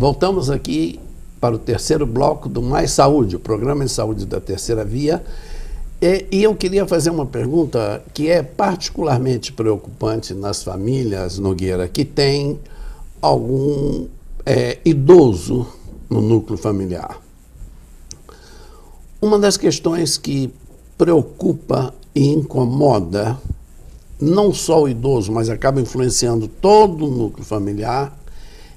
Voltamos aqui para o terceiro bloco do Mais Saúde, o programa de saúde da Terceira Via. E eu queria fazer uma pergunta que é particularmente preocupante nas famílias, Nogueira, que tem algum idoso no núcleo familiar. Uma das questões que preocupa e incomoda não só o idoso, mas acaba influenciando todo o núcleo familiar,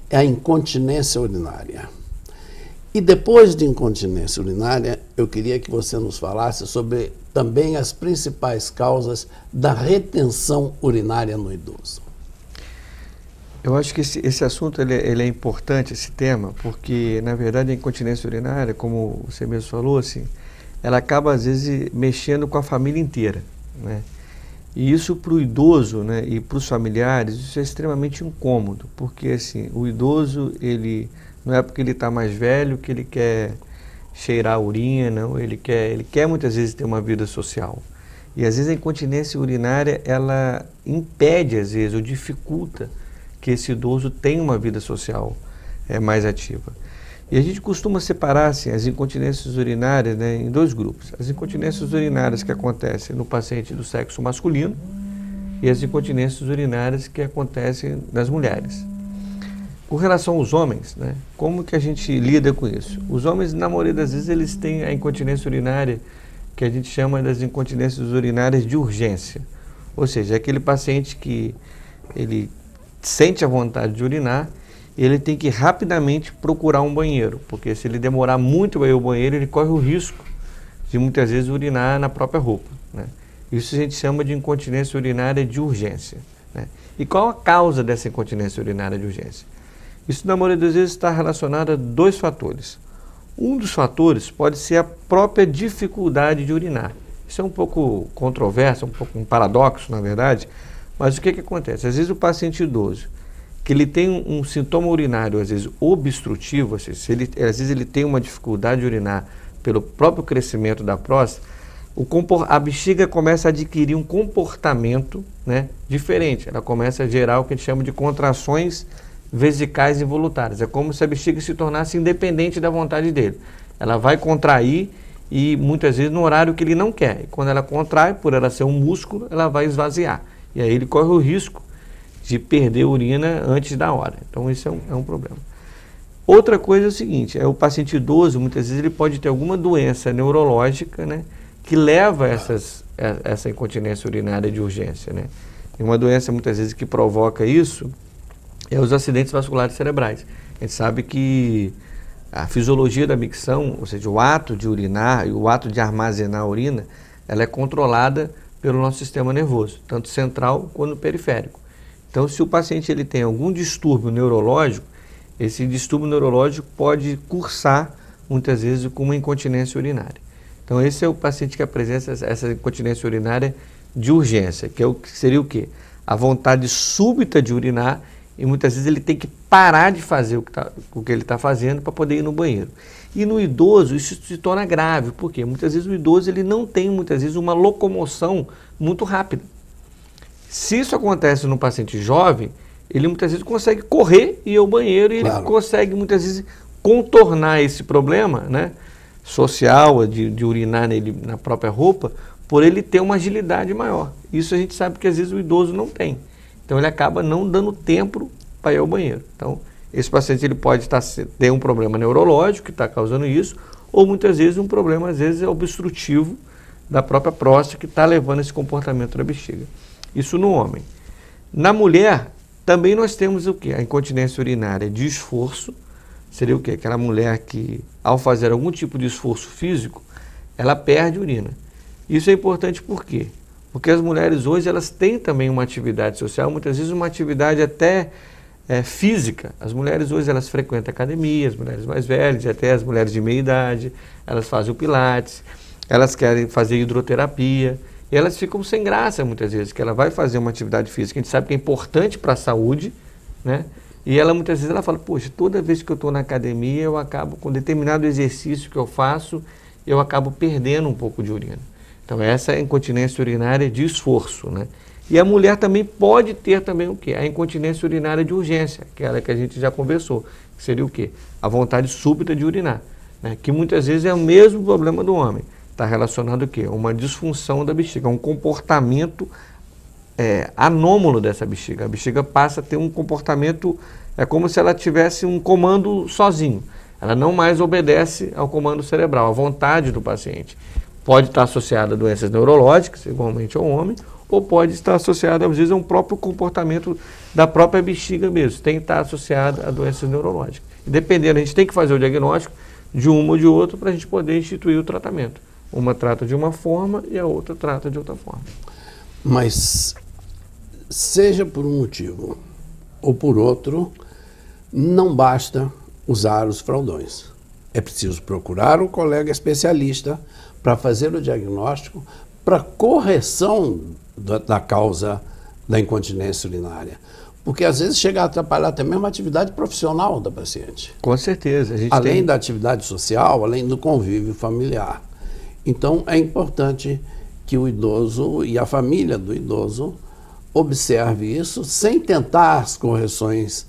é a incontinência urinária. E depois de incontinência urinária, eu queria que você nos falasse sobre também as principais causas da retenção urinária no idoso. Eu acho que esse assunto ele é importante, esse tema, porque, na verdade, a incontinência urinária, como você mesmo falou, assim, ela acaba, às vezes, mexendo com a família inteira, né? E isso para o idoso, né, e para os familiares, isso é extremamente incômodo, porque assim, o idoso, ele não é porque ele está mais velho que ele quer cheirar a urina, não, ele quer muitas vezes ter uma vida social. E às vezes a incontinência urinária, ela impede, às vezes, ou dificulta que esse idoso tenha uma vida social mais ativa. E a gente costuma separar assim, as incontinências urinárias, né, em dois grupos. As incontinências urinárias que acontecem no paciente do sexo masculino e as incontinências urinárias que acontecem nas mulheres. Com relação aos homens, né, como que a gente lida com isso? Os homens, na maioria das vezes, eles têm a incontinência urinária que a gente chama das incontinências urinárias de urgência. Ou seja, é aquele paciente que ele sente a vontade de urinar, ele tem que rapidamente procurar um banheiro, porque se ele demorar muito para ir ao banheiro, ele corre o risco de muitas vezes urinar na própria roupa, né? Isso a gente chama de incontinência urinária de urgência, né? E qual a causa dessa incontinência urinária de urgência? Isso, na maioria das vezes, está relacionado a dois fatores. Um dos fatores pode ser a própria dificuldade de urinar. Isso é um pouco controverso, um pouco um paradoxo, na verdade, mas o que acontece? Às vezes o paciente idoso, que ele tem um sintoma urinário, às vezes, obstrutivo, às vezes ele tem uma dificuldade de urinar pelo próprio crescimento da próstata, a bexiga começa a adquirir um comportamento, né, diferente. Ela começa a gerar o que a gente chama de contrações vesicais involuntárias. É como se a bexiga se tornasse independente da vontade dele. Ela vai contrair e, muitas vezes, no horário que ele não quer. E quando ela contrai, por ela ser um músculo, ela vai esvaziar. E aí ele corre o risco de perder urina antes da hora. Então, isso é um problema. Outra coisa é o seguinte, o paciente idoso, muitas vezes, ele pode ter alguma doença neurológica, né, que leva a essa incontinência urinária de urgência, né? E uma doença, muitas vezes, que provoca isso é os acidentes vasculares cerebrais. A gente sabe que a fisiologia da micção, ou seja, o ato de urinar e o ato de armazenar a urina, ela é controlada pelo nosso sistema nervoso, tanto central quanto periférico. Então, se o paciente ele tem algum distúrbio neurológico, esse distúrbio neurológico pode cursar, muitas vezes, com uma incontinência urinária. Então, esse é o paciente que apresenta essa incontinência urinária de urgência, que seria o quê? A vontade súbita de urinar e, muitas vezes, ele tem que parar de fazer o que ele está fazendo para poder ir no banheiro. E no idoso, isso se torna grave. Por quê? Muitas vezes o idoso ele não tem, muitas vezes, uma locomoção muito rápida. Se isso acontece no paciente jovem, ele muitas vezes consegue correr e ir ao banheiro e ele consegue muitas vezes contornar esse problema, né, social de urinar nele, na própria roupa, por ele ter uma agilidade maior. Isso a gente sabe que às vezes o idoso não tem. Então ele acaba não dando tempo para ir ao banheiro. Então esse paciente ele pode ter um problema neurológico que está causando isso, ou muitas vezes um problema às vezes obstrutivo da própria próstata que está levando esse comportamento da bexiga. Isso no homem. Na mulher, também nós temos o quê? A incontinência urinária de esforço, seria o quê? Aquela mulher que, ao fazer algum tipo de esforço físico, ela perde urina. Isso é importante por quê? Porque as mulheres hoje, elas têm também uma atividade social, muitas vezes uma atividade até física. As mulheres hoje, elas frequentam academia, as mulheres mais velhas, até as mulheres de meia idade, elas fazem o pilates, elas querem fazer hidroterapia, e elas ficam sem graça muitas vezes, que ela vai fazer uma atividade física, a gente sabe que é importante para a saúde, né? E ela muitas vezes ela fala, poxa, toda vez que eu estou na academia, eu acabo, com determinado exercício que eu faço, eu acabo perdendo um pouco de urina. Então essa é a incontinência urinária de esforço, né? E a mulher também pode ter também o quê? A incontinência urinária de urgência, aquela que a gente já conversou, que seria o quê? A vontade súbita de urinar, né? Que muitas vezes é o mesmo problema do homem. Está relacionado o quê? A uma disfunção da bexiga, um comportamento anômalo dessa bexiga. A bexiga passa a ter um comportamento, é como se ela tivesse um comando sozinho. Ela não mais obedece ao comando cerebral, à vontade do paciente. Pode estar associada a doenças neurológicas, igualmente ao homem, ou pode estar associada, às vezes, a um próprio comportamento da própria bexiga mesmo. Tem que estar associada a doenças neurológicas. E dependendo, a gente tem que fazer o diagnóstico de uma ou de outra para a gente poder instituir o tratamento. Uma trata de uma forma e a outra trata de outra forma. Mas, seja por um motivo ou por outro, não basta usar os fraldões. É preciso procurar um colega especialista para fazer o diagnóstico, para correção da causa da incontinência urinária. Porque às vezes chega a atrapalhar até mesmo a atividade profissional da paciente. Com certeza. Além da atividade social, além do convívio familiar. Então é importante que o idoso e a família do idoso observe isso sem tentar as correções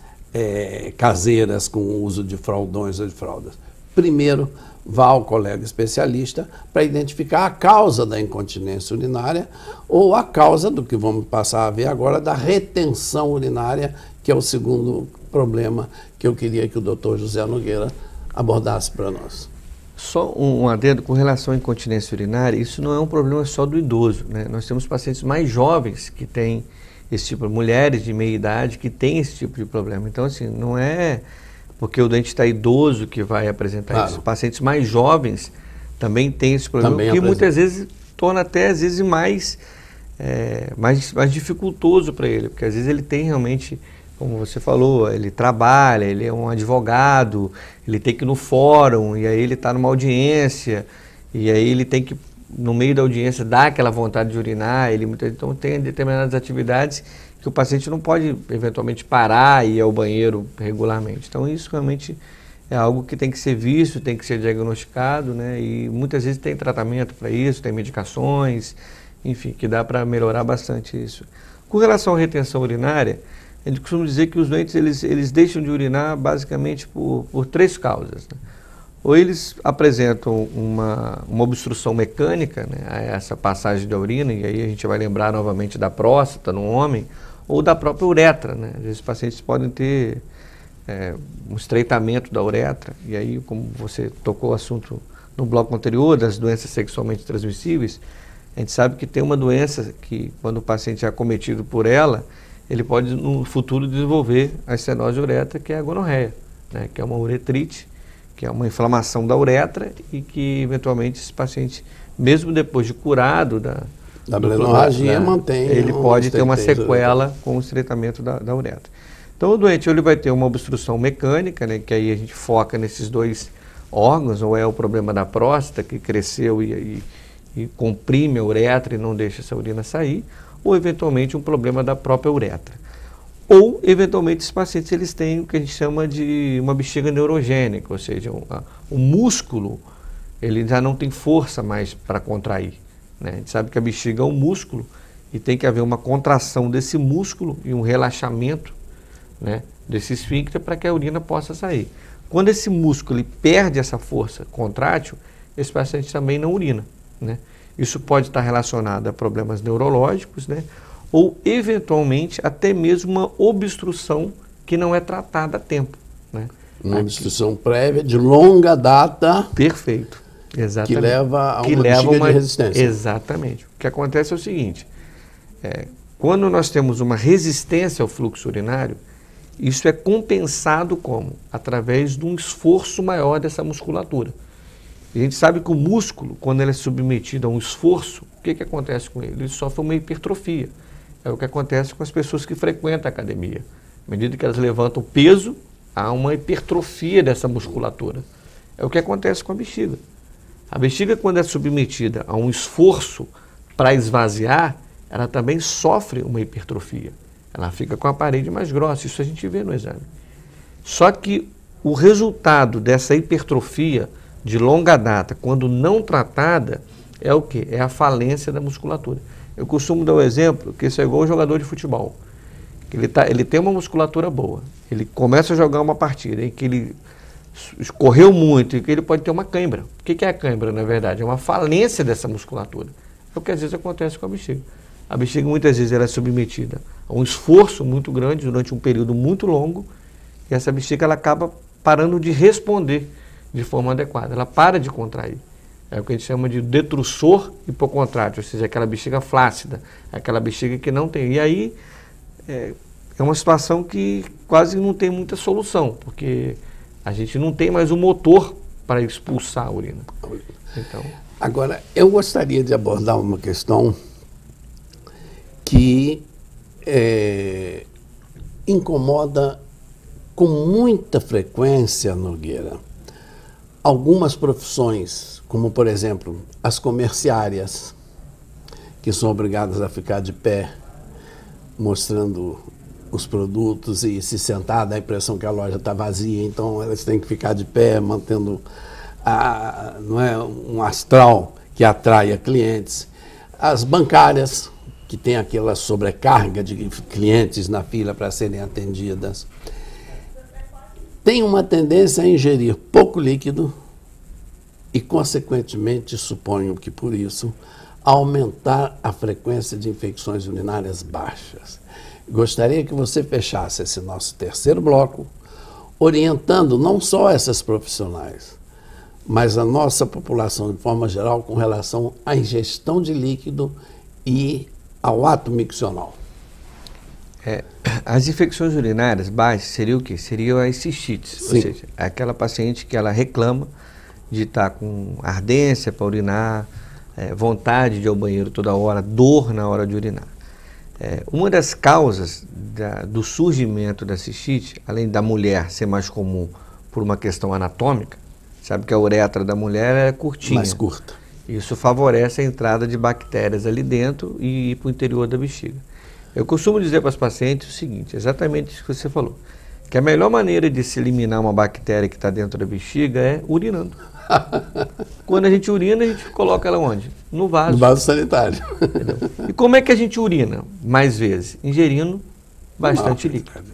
caseiras com o uso de fraldões ou de fraldas. Primeiro, vá ao colega especialista para identificar a causa da incontinência urinária ou a causa do que vamos passar a ver agora da retenção urinária, que é o segundo problema que eu queria que o Dr. José Nogueira abordasse para nós. Só um adendo com relação à incontinência urinária, isso não é um problema só do idoso, né? Nós temos pacientes mais jovens que têm esse tipo, mulheres de meia idade que têm esse tipo de problema. Então, assim, não é porque o doente está idoso que vai apresentar isso. Pacientes mais jovens também têm esse problema, que muitas vezes torna até, às vezes, mais dificultoso para ele, porque às vezes ele tem realmente, como você falou, ele trabalha, ele é um advogado, ele tem que ir no fórum, e aí ele está numa audiência, e aí ele tem que, no meio da audiência, dar aquela vontade de urinar, então tem determinadas atividades que o paciente não pode, eventualmente, parar e ir ao banheiro regularmente. Então isso realmente é algo que tem que ser visto, tem que ser diagnosticado, né? E muitas vezes tem tratamento para isso, tem medicações, enfim, que dá para melhorar bastante isso. Com relação à retenção urinária, a gente costuma dizer que os doentes eles deixam de urinar basicamente por três causas, né? Ou eles apresentam uma obstrução mecânica, né, a essa passagem da urina, e aí a gente vai lembrar novamente da próstata no homem, ou da própria uretra, né? Às vezes os pacientes podem ter um estreitamento da uretra, e aí, como você tocou o assunto no bloco anterior, das doenças sexualmente transmissíveis, a gente sabe que tem uma doença que, quando o paciente é acometido por ela, ele pode no futuro desenvolver a estenose de uretra, que é a gonorreia, né, que é uma uretrite, que é uma inflamação da uretra e que, eventualmente, esse paciente, mesmo depois de curado da blenorragia, mantém. Ele pode ter uma sequela com o estreitamento da uretra. Então, o doente ele vai ter uma obstrução mecânica, né, que aí a gente foca nesses dois órgãos, ou é o problema da próstata, que cresceu e comprime a uretra e não deixa essa urina sair, ou, eventualmente, um problema da própria uretra. Ou, eventualmente, esses pacientes eles têm o que a gente chama de uma bexiga neurogênica, ou seja, o músculo ele já não tem força mais para contrair, né? A gente sabe que a bexiga é um músculo e tem que haver uma contração desse músculo e um relaxamento, né, desse esfíncter para que a urina possa sair. Quando esse músculo ele perde essa força contrátil, esse paciente também não urina, né? Isso pode estar relacionado a problemas neurológicos, né? Ou, eventualmente, até mesmo uma obstrução que não é tratada a tempo, né? Uma obstrução prévia, de longa data. Perfeito, exatamente. Que leva a uma bexiga de resistência. Exatamente. O que acontece é o seguinte, quando nós temos uma resistência ao fluxo urinário, isso é compensado como? Através de um esforço maior dessa musculatura. E a gente sabe que o músculo, quando ele é submetido a um esforço, o que acontece com ele? Ele sofre uma hipertrofia. É o que acontece com as pessoas que frequentam a academia. À medida que elas levantam peso, há uma hipertrofia dessa musculatura. É o que acontece com a bexiga. A bexiga, quando é submetida a um esforço para esvaziar, ela também sofre uma hipertrofia. Ela fica com a parede mais grossa, isso a gente vê no exame. Só que o resultado dessa hipertrofia de longa data, quando não tratada, é o quê? É a falência da musculatura. Eu costumo dar o exemplo que isso é igual um jogador de futebol. Que ele tem uma musculatura boa, ele começa a jogar uma partida em que ele correu muito e que ele pode ter uma cãibra. O que é a cãibra, na verdade? É uma falência dessa musculatura. É o que às vezes acontece com a bexiga. A bexiga muitas vezes ela é submetida a um esforço muito grande durante um período muito longo e essa bexiga ela acaba parando de responder de forma adequada. Ela para de contrair. É o que a gente chama de detrussor hipocontrátil, ou seja, aquela bexiga flácida, aquela bexiga que não tem. E aí é uma situação que quase não tem muita solução, porque a gente não tem mais o motor para expulsar a urina. Então, agora, eu gostaria de abordar uma questão que incomoda com muita frequência, Nogueira, algumas profissões, como, por exemplo, as comerciárias, que são obrigadas a ficar de pé, mostrando os produtos e se sentar, dá a impressão que a loja está vazia, então elas têm que ficar de pé, mantendo não é, um astral que atraia clientes. As bancárias, que tem aquela sobrecarga de clientes na fila para serem atendidas, tem uma tendência a ingerir pouco líquido e, consequentemente, suponho que por isso, aumentar a frequência de infecções urinárias baixas. Gostaria que você fechasse esse nosso terceiro bloco, orientando não só essas profissionais, mas a nossa população de forma geral com relação à ingestão de líquido e ao ato miccional. As infecções urinárias baixas seria o quê? Seriam as cistites, Sim. ou seja, aquela paciente que ela reclama de estar com ardência para urinar, vontade de ir ao banheiro toda hora, dor na hora de urinar. Uma das causas do surgimento da cistite, além da mulher ser mais comum por uma questão anatômica, sabe que a uretra da mulher é curtinha. Mais curta. Isso favorece a entrada de bactérias ali dentro e ir para o interior da bexiga. Eu costumo dizer para os pacientes o seguinte, exatamente isso que você falou, que a melhor maneira de se eliminar uma bactéria que está dentro da bexiga é urinando. Quando a gente urina, a gente coloca ela onde? No vaso. No vaso sanitário. Entendeu? E como é que a gente urina mais vezes? Ingerindo bastante líquido.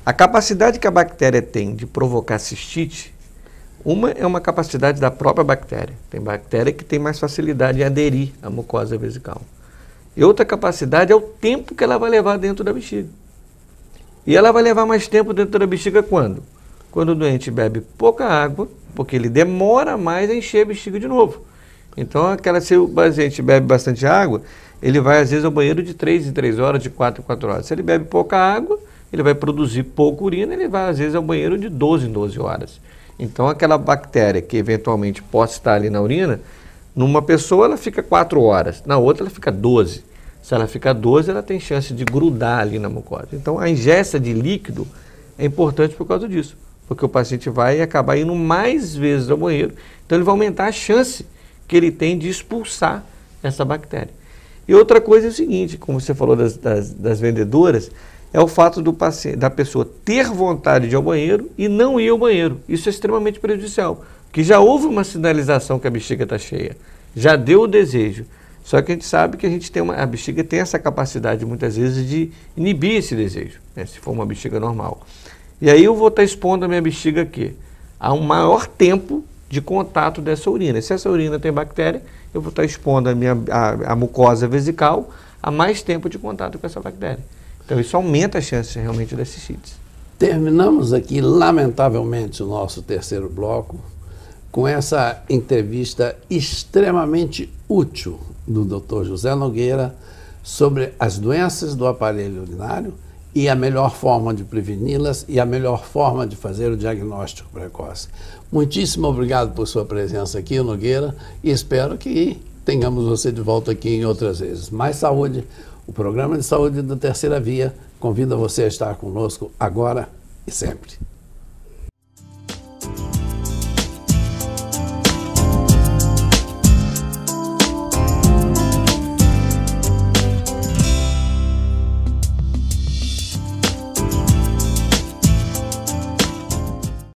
A capacidade que a bactéria tem de provocar cistite, uma é uma capacidade da própria bactéria. Tem bactéria que tem mais facilidade em aderir à mucosa vesical. E outra capacidade é o tempo que ela vai levar dentro da bexiga. E ela vai levar mais tempo dentro da bexiga quando? Quando o doente bebe pouca água, porque ele demora mais a encher a bexiga de novo. Então, se o paciente bebe bastante água, ele vai às vezes ao banheiro de 3 em 3 horas, de 4 em 4 horas. Se ele bebe pouca água, ele vai produzir pouca urina, ele vai às vezes ao banheiro de 12 em 12 horas. Então, aquela bactéria que eventualmente possa estar ali na urina, numa pessoa ela fica 4 horas, na outra ela fica 12. Se ela fica 12, ela tem chance de grudar ali na mucosa. Então, a ingesta de líquido é importante por causa disso, porque o paciente vai acabar indo mais vezes ao banheiro, então ele vai aumentar a chance que ele tem de expulsar essa bactéria. E outra coisa é o seguinte, como você falou das vendedoras, é o fato da pessoa ter vontade de ir ao banheiro e não ir ao banheiro. Isso é extremamente prejudicial, porque já houve uma sinalização que a bexiga está cheia, já deu o desejo. Só que a gente sabe que a bexiga tem essa capacidade muitas vezes de inibir esse desejo, né, se for uma bexiga normal. E aí eu vou estar expondo a minha bexiga aqui a um maior tempo de contato dessa urina. Se essa urina tem bactéria, eu vou estar expondo a mucosa vesical a mais tempo de contato com essa bactéria. Então isso aumenta as chances realmente das cistites. Terminamos aqui, lamentavelmente, o nosso terceiro bloco com essa entrevista extremamente útil do Dr. José Nogueira sobre as doenças do aparelho urinário e a melhor forma de preveni-las e a melhor forma de fazer o diagnóstico precoce. Muitíssimo obrigado por sua presença aqui, Nogueira, e espero que tenhamos você de volta aqui em outras vezes. Mais saúde, o programa de saúde da Terceira Via convida você a estar conosco agora e sempre.